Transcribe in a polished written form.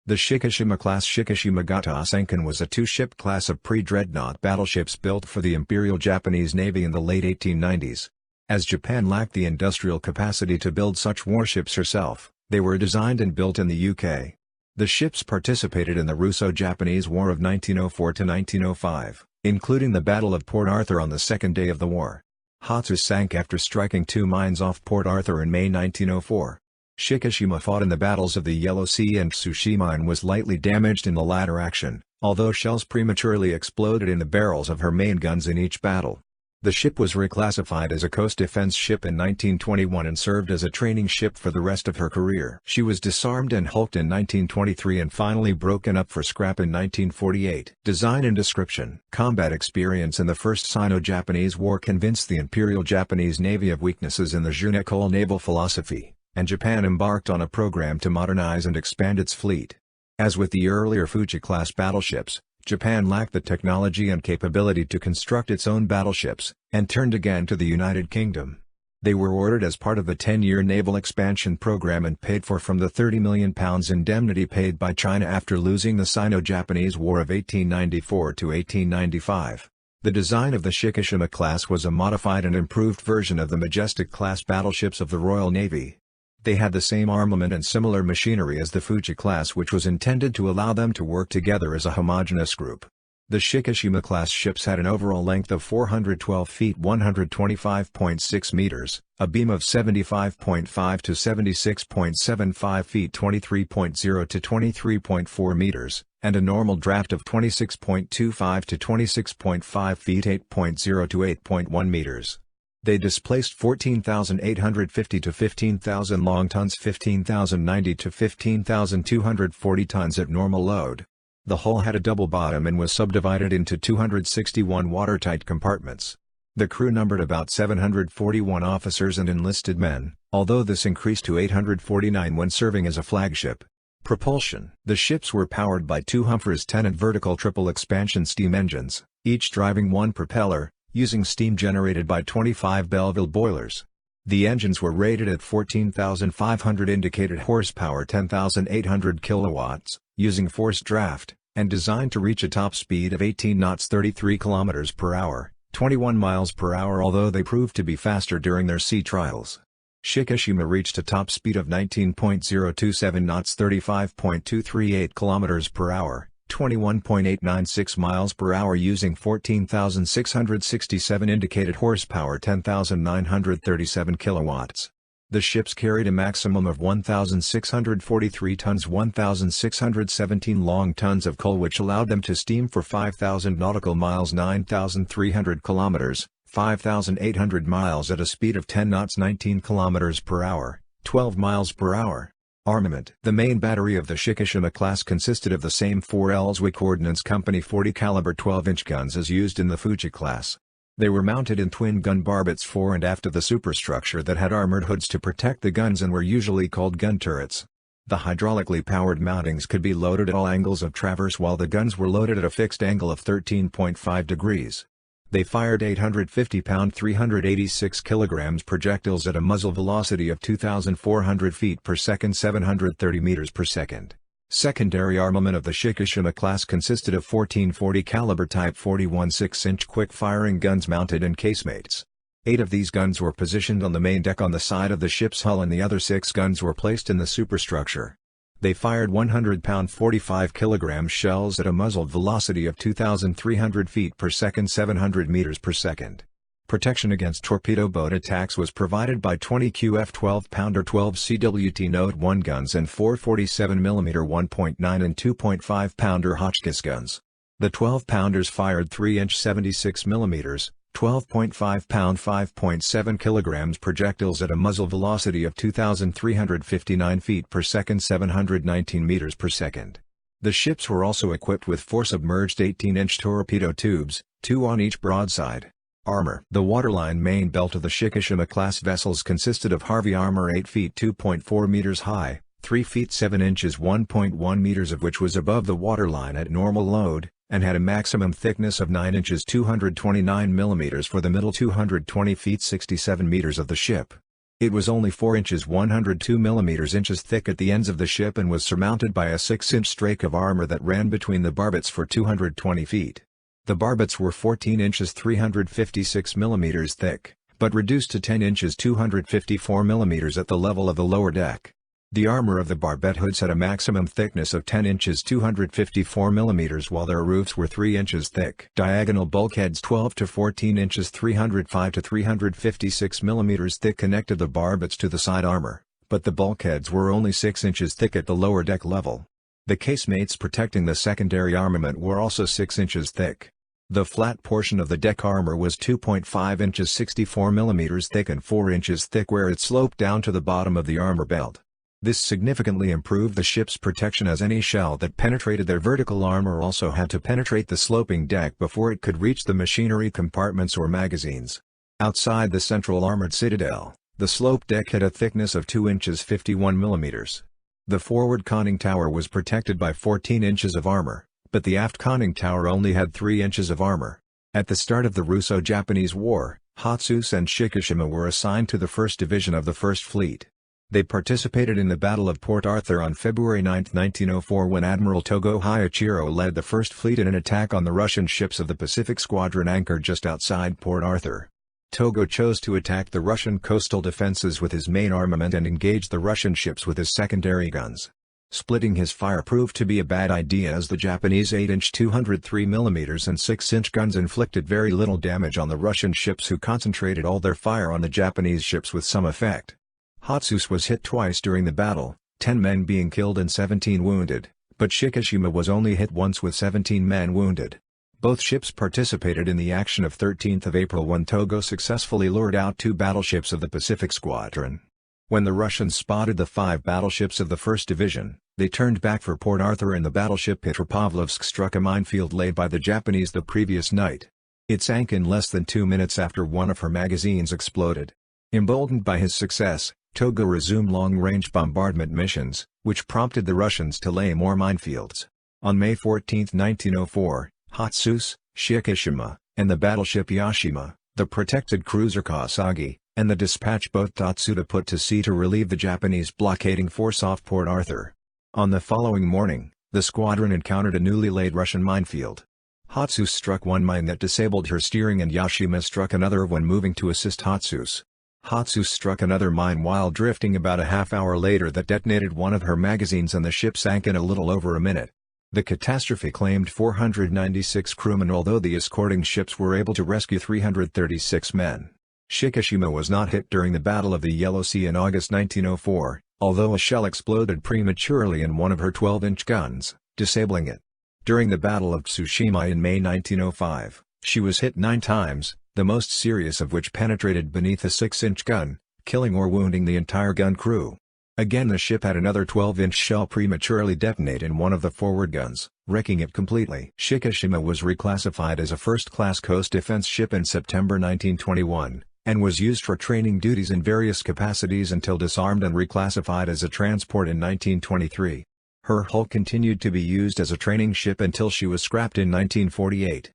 The Shikishima-class Shikishima-gata Senkan was a two-ship class of pre-dreadnought battleships built for the Imperial Japanese Navy in the late 1890s. As Japan lacked the industrial capacity to build such warships herself, they were designed and built in the UK. The ships participated in the Russo-Japanese War of 1904 to 1905, including the Battle of Port Arthur on the second day of the war. Hatsu sank after striking 2 mines off Port Arthur in May 1904. Shikishima fought in the battles of the Yellow Sea and Tsushima and was lightly damaged in the latter action, although shells prematurely exploded in the barrels of her main guns in each battle. The ship was reclassified as a coast defense ship in 1921 and served as a training ship for the rest of her career. She was disarmed and hulked in 1923 and finally broken up for scrap in 1948. Design and description. Combat experience in the First Sino-Japanese War convinced the Imperial Japanese Navy of weaknesses in the Junekol naval philosophy, and Japan embarked on a program to modernize and expand its fleet. As with the earlier Fuji-class battleships, Japan lacked the technology and capability to construct its own battleships, and turned again to the United Kingdom. They were ordered as part of the 10-year naval expansion program and paid for from the £30 million indemnity paid by China after losing the Sino-Japanese War of 1894 to 1895. The design of the Shikishima class was a modified and improved version of the Majestic-class battleships of the Royal Navy. They had the same armament and similar machinery as the Fuji class, which was intended to allow them to work together as a homogeneous group. The Shikishima-class ships had an overall length of 412 feet (125.6 meters), a beam of 75.5 to 76.75 feet (23.0 to 23.4 meters), and a normal draft of 26.25 to 26.5 feet (8.0 to 8.1 meters). They displaced 14,850 to 15,000 long tons, 15,090 to 15,240 tons at normal load. The hull had a double bottom and was subdivided into 261 watertight compartments. The crew numbered about 741 officers and enlisted men, although this increased to 849 when serving as a flagship. Propulsion. The ships were powered by 2 Humphreys Tennant vertical triple expansion steam engines, each driving 1 propeller, using steam generated by 25 Belleville boilers. The engines were rated at 14,500 indicated horsepower, 10,800 kilowatts, using forced draft, and designed to reach a top speed of 18 knots, 33 kilometers per hour, 21 miles per hour, although they proved to be faster during their sea trials. Shikishima reached a top speed of 19.027 knots, 35.238 kilometers per hour, 21.896 miles per hour, using 14,667 indicated horsepower, 10,937 kilowatts. The ships carried a maximum of 1,643 tons, 1,617 long tons of coal, which allowed them to steam for 5,000 nautical miles, 9,300 kilometers, 5,800 miles at a speed of 10 knots, 19 kilometers per hour, 12 miles per hour. Armament. The main battery of the Shikishima class consisted of the same 4 Ellswick Ordnance Company 40 caliber 12-inch guns as used in the Fuji class. They were mounted in twin-gun barbets fore and aft of the superstructure that had armored hoods to protect the guns and were usually called gun turrets. The hydraulically powered mountings could be loaded at all angles of traverse, while the guns were loaded at a fixed angle of 13.5 degrees. They fired 850-pound 386 kilograms projectiles at a muzzle velocity of 2,400 feet per second, 730 meters per second. Secondary armament of the Shikishima class consisted of 14 40 caliber type 41 6-inch quick-firing guns mounted in casemates. 8 of these guns were positioned on the main deck on the side of the ship's hull, and the other 6 guns were placed in the superstructure. They fired 100-pound 45 kilogram shells at a muzzled velocity of 2,300 feet per second, 700 meters per second. Protection against torpedo boat attacks was provided by 20 QF 12-pounder 12 CWT Note 1 guns and 4 47mm 1.9 and 2.5-pounder Hotchkiss guns. The 12-pounders fired 3-inch 76mm, 12.5-pound 5.7 kilograms projectiles at a muzzle velocity of 2,359 feet per second, 719 meters per second. The ships were also equipped with 4 submerged 18-inch torpedo tubes, 2 on each broadside. Armor. The waterline main belt of the Shikishima-class vessels consisted of Harvey armor 8 feet 2.4 meters high, 3 feet 7 inches 1.1 meters of which was above the waterline at normal load, and had a maximum thickness of 9 inches 229 millimeters for the middle 220 feet 67 meters of the ship. It was only 4 inches 102 inches thick at the ends of the ship and was surmounted by a 6-inch strake of armor that ran between the barbets for 220 feet. The barbets were 14 inches 356 thick, but reduced to 10 inches 254 at the level of the lower deck. The armor of the barbette hoods had a maximum thickness of 10 inches 254 while their roofs were 3 inches thick. Diagonal bulkheads 12 to 14 inches 305 to 356 thick connected the barbettes to the side armor, but the bulkheads were only 6 inches thick at the lower deck level. The casemates protecting the secondary armament were also 6 inches thick. The flat portion of the deck armor was 2.5 inches 64 thick and 4 inches thick where it sloped down to the bottom of the armor belt. This significantly improved the ship's protection as any shell that penetrated their vertical armor also had to penetrate the sloping deck before it could reach the machinery compartments or magazines. Outside the central armored citadel, the slope deck had a thickness of 2 inches 51 The forward conning tower was protected by 14 inches of armor, but the aft conning tower only had 3 inches of armor. At the start of the Russo-Japanese War, Hatsusa and Shikishima were assigned to the 1st Division of the 1st Fleet. They participated in the Battle of Port Arthur on February 9, 1904 when Admiral Togo Hyachiro led the 1st Fleet in an attack on the Russian ships of the Pacific Squadron anchored just outside Port Arthur. Togo chose to attack the Russian coastal defenses with his main armament and engage the Russian ships with his secondary guns. Splitting his fire proved to be a bad idea as the Japanese 8-inch 203 and 6-inch guns inflicted very little damage on the Russian ships who concentrated all their fire on the Japanese ships with some effect. Hatsusa was hit twice during the battle, 10 men being killed and 17 wounded, but Shikishima was only hit once with 17 men wounded. Both ships participated in the action of 13th of April when Togo successfully lured out 2 battleships of the Pacific Squadron. When the Russians spotted the 5 battleships of the 1st Division, they turned back for Port Arthur and the battleship Petropavlovsk struck a minefield laid by the Japanese the previous night. It sank in less than 2 minutes after one of her magazines exploded. Emboldened by his success, Togo resumed long-range bombardment missions, which prompted the Russians to lay more minefields. On May 14, 1904, Hatsusa, Shikishima, and the battleship Yashima, the protected cruiser Kasagi, and the dispatch boat Tatsuta put to sea to relieve the Japanese blockading force off Port Arthur. On the following morning, the squadron encountered a newly laid Russian minefield. Hatsusa struck one mine that disabled her steering and Yashima struck another when moving to assist Hatsusa. Hatsusa struck another mine while drifting about a half hour later that detonated one of her magazines and the ship sank in a little over a minute. The catastrophe claimed 496 crewmen although the escorting ships were able to rescue 336 men. Shikishima was not hit during the Battle of the Yellow Sea in August 1904, although a shell exploded prematurely in one of her 12-inch guns, disabling it. During the Battle of Tsushima in May 1905, she was hit 9 times, the most serious of which penetrated beneath a 6-inch gun, killing or wounding the entire gun crew. Again the ship had another 12-inch shell prematurely detonate in one of the forward guns, wrecking it completely. Shikishima was reclassified as a first-class coast defense ship in September 1921, and was used for training duties in various capacities until disarmed and reclassified as a transport in 1923. Her hull continued to be used as a training ship until she was scrapped in 1948.